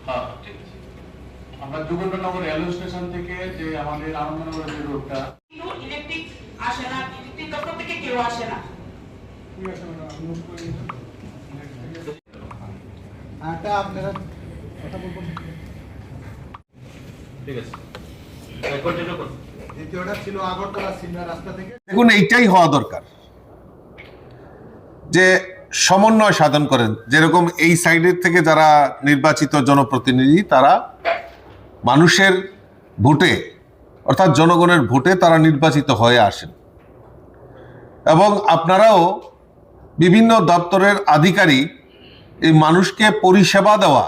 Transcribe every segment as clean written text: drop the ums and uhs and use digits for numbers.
হ্যাঁ ঠিক আছে। আমরা যোগেন্দ্রনগর রেলওয়ে স্টেশন থেকে যে আমাদের আনন্দনগর যে রোডটা ইলেকট্রিক আসে না, ইলেকট্রিক দপ্তর থেকে কেউ আসে না। আপনারা কথা বলবেন, ঠিক আছে, কন্টিনিউ করুন। দ্বিতীয়টা ছিল আগরতলা সিমলা রাস্তা থেকে। দেখুন, এইটাই হওয়া দরকার যে সমন্বয় সাধন করেন। যেরকম এই সাইডের থেকে যারা নির্বাচিত জনপ্রতিনিধি, তারা মানুষের ভোটে অর্থাৎ জনগণের ভোটে তারা নির্বাচিত হয়ে আসেন, এবং আপনারাও বিভিন্ন দপ্তরের আধিকারিক এই মানুষকে পরিষেবা দেওয়া,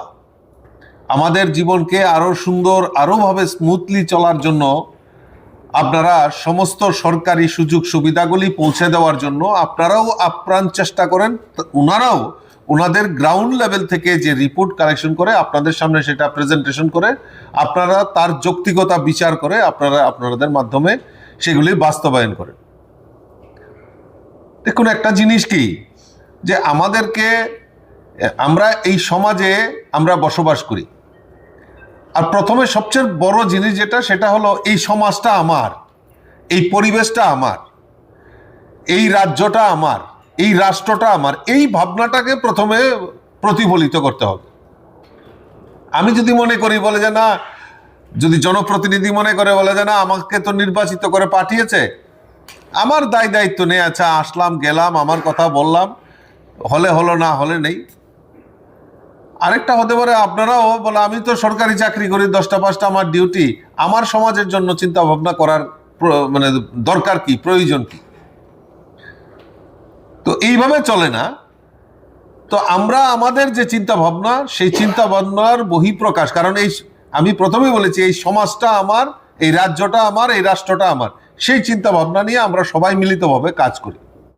আমাদের জীবনকে আরো সুন্দর আরোভাবে স্মুথলি চলার জন্য আপনারা সমস্ত সরকারি সুযোগ সুবিধাগুলি পৌঁছে দেওয়ার জন্য আপনারাও আপ্রাণ চেষ্টা করেন। ওনারাও ওনাদের গ্রাউন্ড লেভেল থেকে যে রিপোর্ট কালেকশন করে আপনাদের সামনে সেটা প্রেজেন্টেশন করে, আপনারা তার যৌক্তিকতা বিচার করে আপনারা আপনাদের মাধ্যমে সেগুলি বাস্তবায়ন করেন। দেখুন, একটা জিনিস কি, যে আমাদেরকে, আমরা এই সমাজে আমরা বসবাস করি, আর প্রথমে সবচেয়ে বড় জিনিস যেটা, সেটা হলো এই সমাজটা আমার, এই পরিবেশটা আমার, এই রাজ্যটা আমার, এই রাষ্ট্রটা আমার, এই ভাবনাটাকে প্রথমে প্রতিফলিত করতে হবে। আমি যদি মনে করি বলে যে না, যদি জনপ্রতিনিধি মনে করে বলে যে না, আমাকে তো নির্বাচিত করে পাঠিয়েছে, আমার দায় দায়িত্ব নেই, আচ্ছা আসলাম গেলাম, আমার কথা বললাম, হলে হলো না হলে নেই। আরেকটা হতে পারে আপনারাও বলে আমি তো সরকারি চাকরি করি, 10টা 5টা আমার ডিউটি, আমার সমাজের জন্য চিন্তা ভাবনা করার মানে দরকার কি, প্রয়োজন কি। তো এইভাবে চলে না। তো আমরা আমাদের যে চিন্তা ভাবনা, সেই চিন্তা ভাবনার বহিঃপ্রকাশ, কারণ এই আমি প্রথমেই বলেছি এই সমাজটা আমার, এই রাজ্যটা আমার, এই রাষ্ট্রটা আমার, সেই চিন্তা ভাবনা নিয়ে আমরা সবাই মিলিতভাবে কাজ করি।